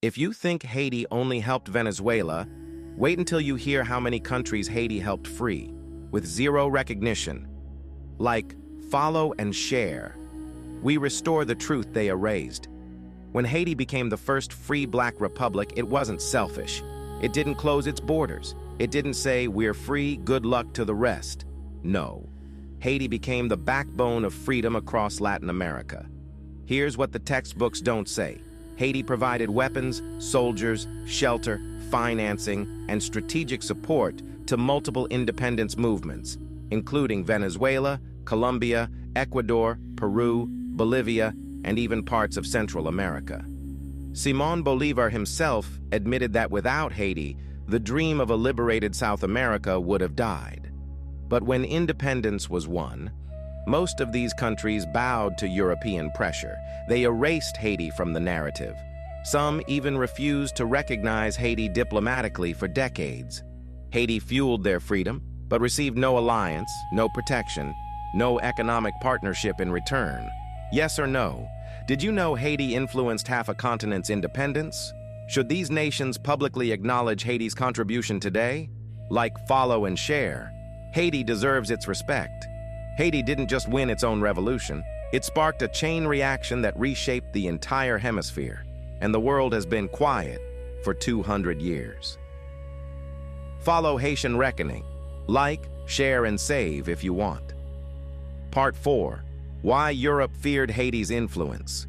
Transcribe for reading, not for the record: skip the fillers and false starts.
If you think Haiti only helped Venezuela, wait until you hear how many countries Haiti helped free, with zero recognition. Like, follow and share. We restore the truth they erased. When Haiti became the first free black republic, it wasn't selfish. It didn't close its borders. It didn't say, we're free, good luck to the rest. No. Haiti became the backbone of freedom across Latin America. Here's what the textbooks don't say. Haiti provided weapons, soldiers, shelter, financing, and strategic support to multiple independence movements, including Venezuela, Colombia, Ecuador, Peru, Bolivia, and even parts of Central America. Simón Bolívar himself admitted that without Haiti, the dream of a liberated South America would have died. But when independence was won, most of these countries bowed to European pressure. They erased Haiti from the narrative. Some even refused to recognize Haiti diplomatically for decades. Haiti fueled their freedom, but received no alliance, no protection, no economic partnership in return. Yes or no? Did you know Haiti influenced half a continent's independence? Should these nations publicly acknowledge Haiti's contribution today? Like follow and share, Haiti deserves its respect. Haiti didn't just win its own revolution, it sparked a chain reaction that reshaped the entire hemisphere, and the world has been quiet for 200 years. Follow Haitian Reckoning. Like, share, and save if you want. Part 4. Why Europe feared Haiti's influence.